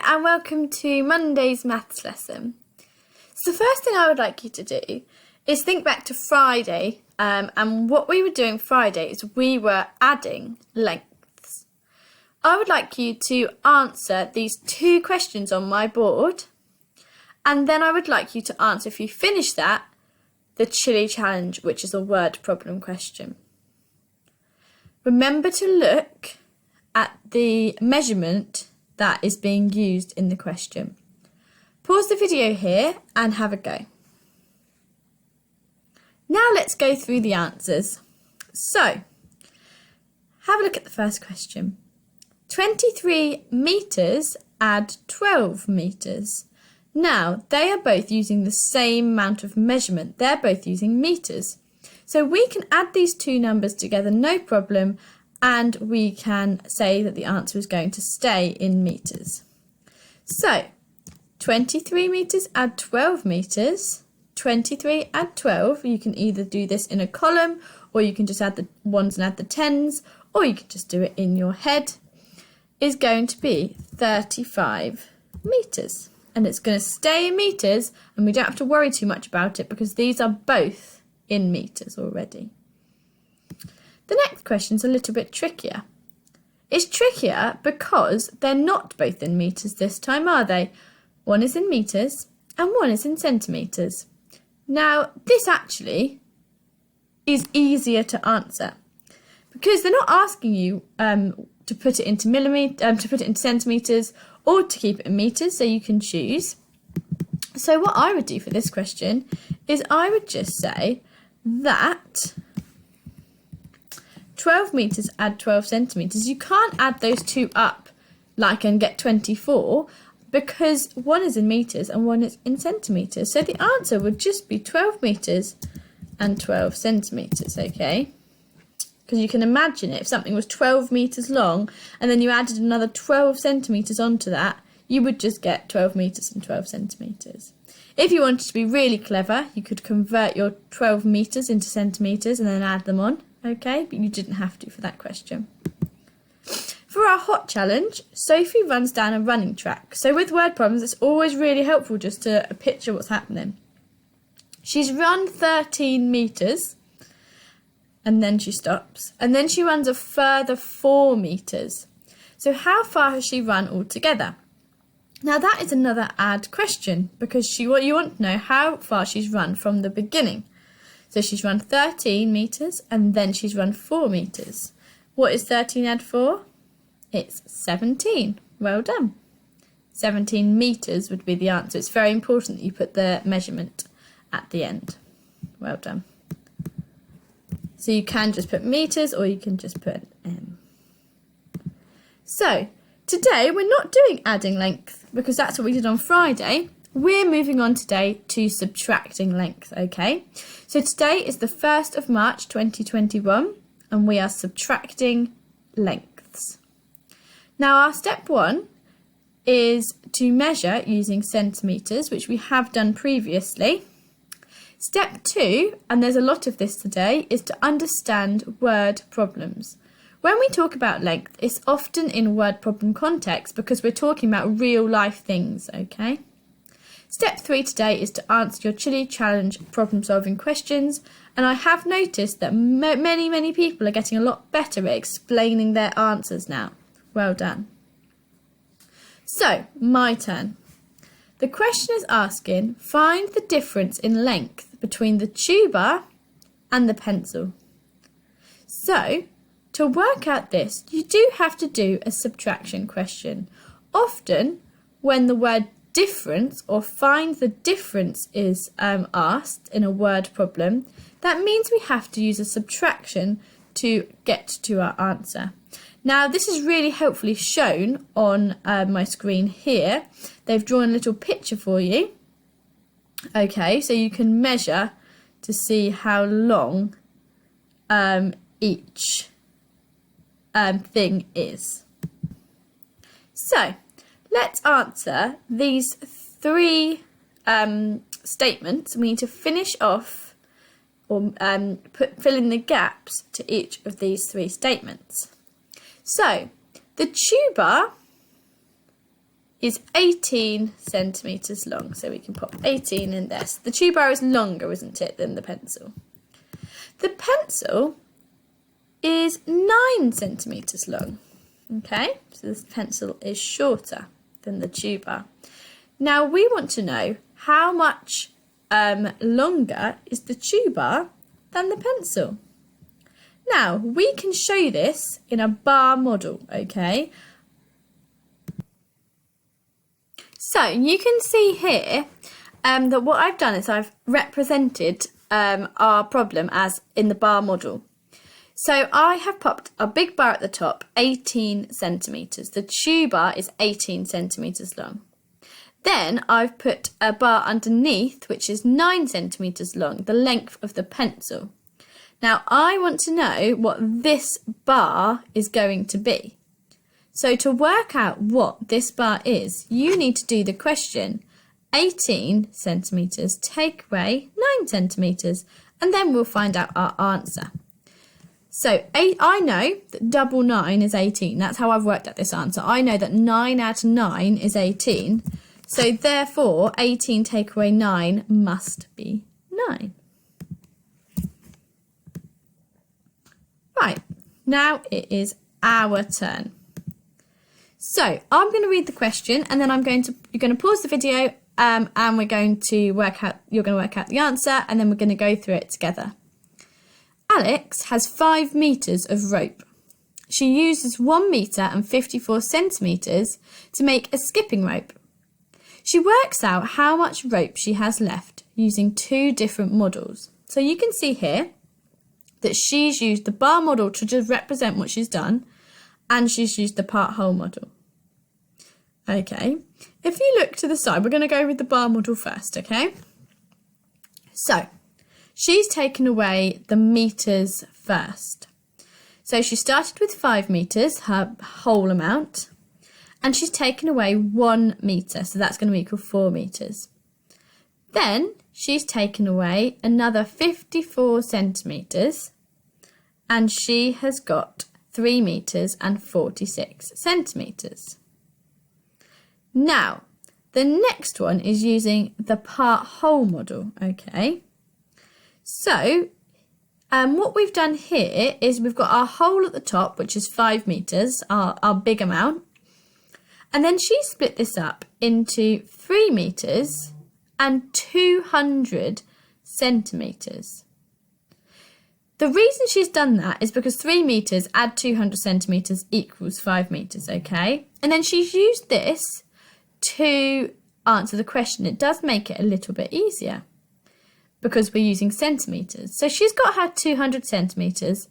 and welcome to Monday's maths lesson. So the first thing I would like you to do is think back to Friday, and what we were doing Friday is we were adding lengths. I would like you to answer these two questions on my board, and then I would like you to answer, if you finish that, the chili challenge, which is a word problem question. Remember to look at the measurement that is being used in the question. Pause the video here and have a go. Now let's go through the answers. So, have a look at the first question. 23 metres add 12 metres. Now, they are both using the same amount of measurement. They're both using metres. So we can add these two numbers together, no problem, and we can say that the answer is going to stay in metres. So, 23 metres add 12 metres. 23 add 12. You can either do this in a column, or you can just add the ones and add the tens, or you can just do it in your head, is going to be 35 metres. And it's going to stay in metres, and we don't have to worry too much about it because these are both in metres already. The next question's a little bit trickier. It's trickier because they're not both in metres this time, are they? One is in metres and one is in centimetres. Now, this actually is easier to answer because they're not asking you to put it into to put it into centimetres or to keep it in metres, so you can choose. So what I would do for this question is I would just say that 12 metres add 12 centimetres. You can't add those two up and get 24 because one is in metres and one is in centimetres. So the answer would just be 12 metres and 12 centimetres, okay? Because you can imagine it, if something was 12 metres long and then you added another 12 centimetres onto that, you would just get 12 metres and 12 centimetres. If you wanted to be really clever, you could convert your 12 metres into centimetres and then add them on, okay? But you didn't have to for that question. For our hot challenge, Sophie runs down a running track. So with word problems, it's always really helpful just to picture what's happening. She's run 13 metres. And then she stops. And then she runs a further 4 metres. So how far has she run altogether? Now that is another add question because you want to know how far she's run from the beginning. So she's run 13 metres and then she's run 4 metres. What is 13 add 4? It's 17. Well done. 17 metres would be the answer. It's very important that you put the measurement at the end. Well done. So you can just put metres or you can just put M. So today we're not doing adding length because that's what we did on Friday. We're moving on today to subtracting length, okay? So today is the 1st of March 2021 and we are subtracting lengths. Now our step 1 is to measure using centimetres, which we have done previously. Step 2, and there's a lot of this today, is to understand word problems. When we talk about length, it's often in word problem context because we're talking about real life things, okay? Step 3 today is to answer your chili challenge problem solving questions, and I have noticed that many people are getting a lot better at explaining their answers now. Well done. So, my turn. The question is asking, find the difference in length between the tuba and the pencil. So, to work out this, you do have to do a subtraction question. Often, when the word difference or find the difference is asked in a word problem, that means we have to use a subtraction to get to our answer. Now, this is really helpfully shown on my screen here. They've drawn a little picture for you. Okay, so you can measure to see how long each thing is. So, let's answer these 3 statements. We need to finish off or fill in the gaps to each of these 3 statements. So, the tuba is 18 centimetres long. So we can pop 18 in there. So the tube bar is longer, isn't it, than the pencil? The pencil is 9 centimetres long. Okay, so this pencil is shorter than the tube bar. Now we want to know how much longer is the tube bar than the pencil. Now we can show this in a bar model, okay? So you can see here that what I've done is I've represented our problem as in the bar model. So I have popped a big bar at the top, 18 centimetres. The tube bar is 18 centimetres long. Then I've put a bar underneath, which is 9 centimetres long, the length of the pencil. Now I want to know what this bar is going to be. So to work out what this bar is, you need to do the question 18 centimetres take away 9 centimetres, and then we'll find out our answer. So I know that double 9 is 18. That's how I've worked out this answer. I know that 9 add 9 is 18. So therefore, 18 take away 9 must be 9. Right, now it is our turn. So I'm going to read the question, and then you're going to pause the video, and you're going to work out the answer, and then we're going to go through it together. Alex has 5 metres of rope. She uses 1 metre and 54 centimetres to make a skipping rope. She works out how much rope she has left using 2 different models. So you can see here that she's used the bar model to just represent what she's done, and she's used the part whole model. Okay, if you look to the side, we're going to go with the bar model first, okay? So, she's taken away the metres first. So she started with 5 metres, her whole amount, and she's taken away 1 metre, so that's going to equal 4 metres. Then she's taken away another 54 centimetres, and she has got 3 metres and 46 centimetres. Now, the next one is using the part whole model, okay? So, what we've done here is we've got our hole at the top, which is 5 metres, our big amount. And then she split this up into 3 metres and 200 centimetres. The reason she's done that is because 3 metres add 200 centimetres equals 5 metres, okay? And then she's used this to answer the question. It does make it a little bit easier because we're using centimetres. So she's got her 200 centimetres,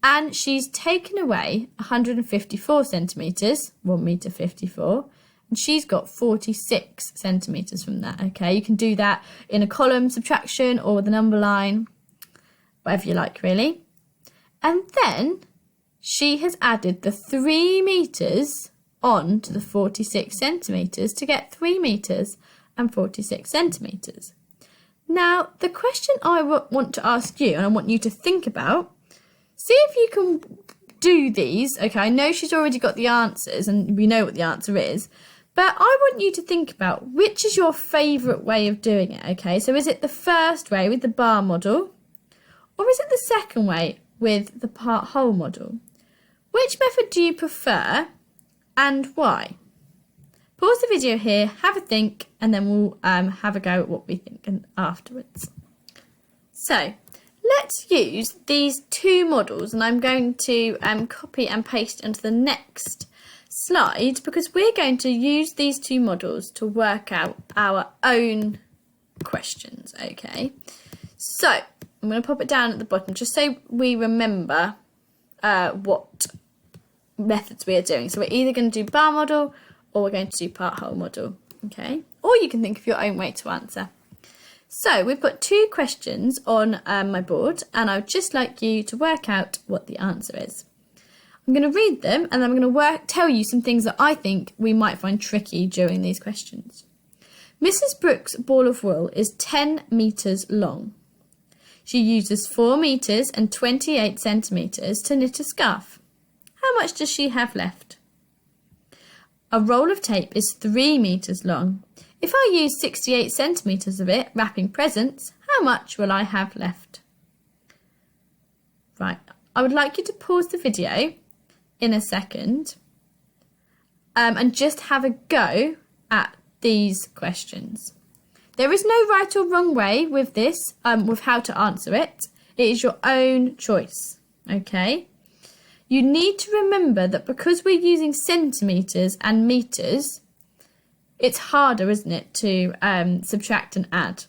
and she's taken away 154 centimetres, 1 metre 54, and she's got 46 centimetres from that, okay? You can do that in a column subtraction or with a number line, whatever you like, really. And then she has added the 3 metres on to the 46 centimetres to get 3 metres and 46 centimetres. Now, the question I want to ask you, and I want you to think about, see if you can do these. Okay, I know she's already got the answers and we know what the answer is, but I want you to think about which is your favourite way of doing it, okay? So is it the first way with the bar model, or is it the second way with the part whole model? Which method do you prefer and why? Pause the video here, have a think, and then we'll have a go at what we think afterwards. So, let's use these 2 models, and I'm going to copy and paste into the next slide because we're going to use these 2 models to work out our own questions, okay? So, I'm going to pop it down at the bottom just so we remember what methods we are doing. So we're either going to do bar model or we're going to do part whole model, okay? Or you can think of your own way to answer. So we've got 2 questions on my board, and I would just like you to work out what the answer is. I'm going to read them, and then I'm going to tell you some things that I think we might find tricky during these questions. Mrs. Brooks' ball of wool is 10 metres long. She uses 4 metres and 28 centimetres to knit a scarf. How much does she have left? a roll of tape is 3 metres long. If I use 68 centimetres of it wrapping presents, how much will I have left? Right, I would like you to pause the video in a second and just have a go at these questions. There is no right or wrong way with this, with how to answer it. It is your own choice, okay? You need to remember that because we're using centimetres and metres, it's harder, isn't it, to subtract and add.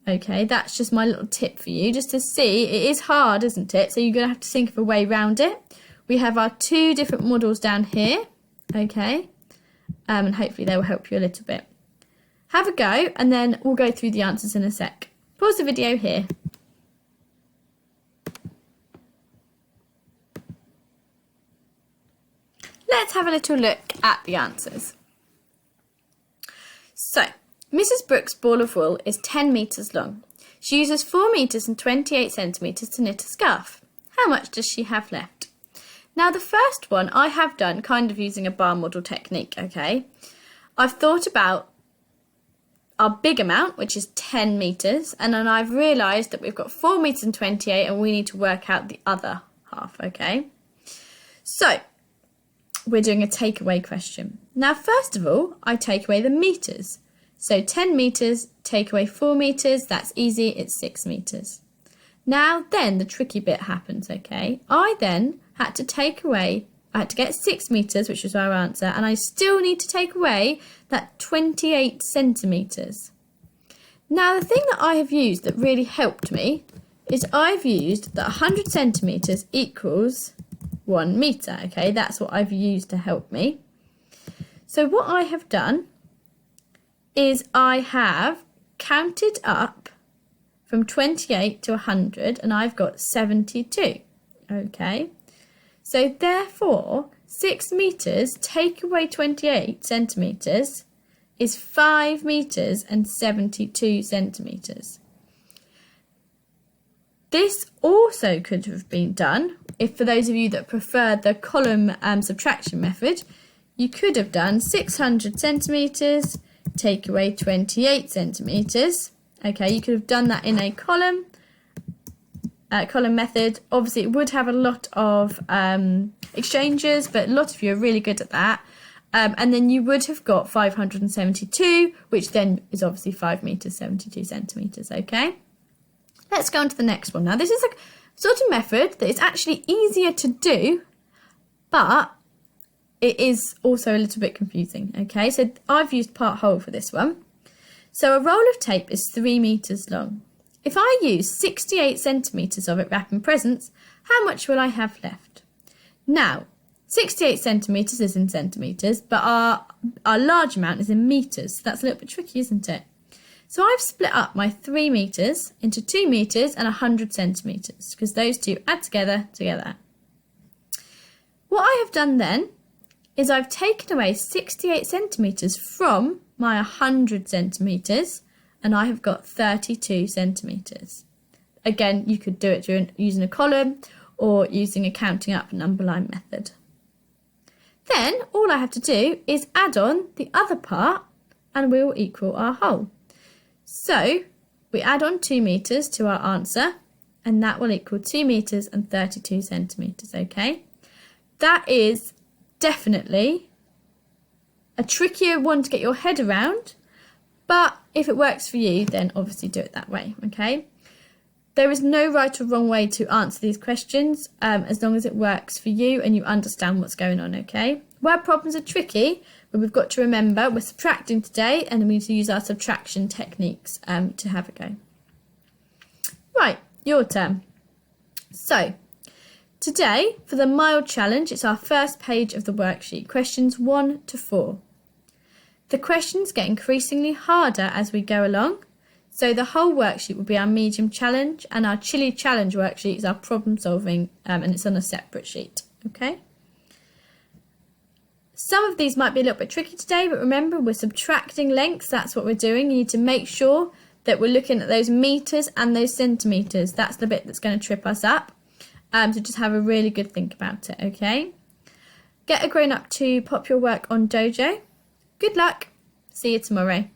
Okay, that's just my little tip for you, just to see. It is hard, isn't it? So you're going to have to think of a way around it. We have our 2 different models down here, okay? And hopefully they will help you a little bit. Have a go, and then we'll go through the answers in a sec. Pause the video here. Let's have a little look at the answers. So, Mrs. Brooks' ball of wool is 10 metres long. She uses 4 metres and 28 centimetres to knit a scarf. How much does she have left? Now, the first one I have done kind of using a bar model technique, okay? I've thought about our big amount, which is 10 metres, and then I've realised that we've got 4 metres and 28 and we need to work out the other half, okay? So, we're doing a takeaway question. Now, first of all, I take away the metres. So 10 metres, take away 4 metres, that's easy, it's 6 metres. Now, then the tricky bit happens, okay? I then had to get 6 metres, which is our answer, and I still need to take away that 28 centimetres. Now, the thing that I have used that really helped me is I've used that 100 centimetres equals 1 metre, okay? That's what I've used to help me. So what I have done is I have counted up from 28 to 100 and I've got 72, okay? So therefore, 6 metres take away 28 centimetres is 5 metres and 72 centimetres. This also could have been done, if for those of you that prefer the column subtraction method, you could have done 600 centimetres, take away 28 centimetres. Okay, you could have done that in a column method. Obviously, it would have a lot of exchanges, but a lot of you are really good at that. And then you would have got 572, which then is obviously 5 metres, 72 centimetres, okay? Let's go on to the next one. Now, this is a sort of method that is actually easier to do, but it is also a little bit confusing, okay? So I've used part whole for this one. So a roll of tape is 3 metres long. If I use 68 centimetres of it wrapping presents, how much will I have left? Now, 68 centimetres is in centimetres, but our large amount is in metres. So that's a little bit tricky, isn't it? So I've split up my 3 metres into 2 metres and 100 centimetres, because those two add together. What I have done then is I've taken away 68 centimetres from my 100 centimetres, and I have got 32 centimetres. Again, you could do it using a column or using a counting up number line method. Then all I have to do is add on the other part and we will equal our whole. So we add on 2 metres to our answer and that will equal 2 metres and 32 centimetres, okay? That is definitely a trickier one to get your head around, but if it works for you, then obviously do it that way, okay? There is no right or wrong way to answer these questions as long as it works for you and you understand what's going on, okay? Where problems are tricky, but we've got to remember we're subtracting today and we need to use our subtraction techniques to have a go. Right, your turn. So, today, for the mild challenge, it's our first page of the worksheet, questions 1 to 4. The questions get increasingly harder as we go along, so the whole worksheet will be our medium challenge and our chilly challenge worksheet is our problem solving and it's on a separate sheet, okay? Some of these might be a little bit tricky today, but remember we're subtracting lengths, that's what we're doing. You need to make sure that we're looking at those metres and those centimetres. That's the bit that's going to trip us up. So just have a really good think about it, okay? Get a grown-up to pop your work on Dojo. Good luck. See you tomorrow.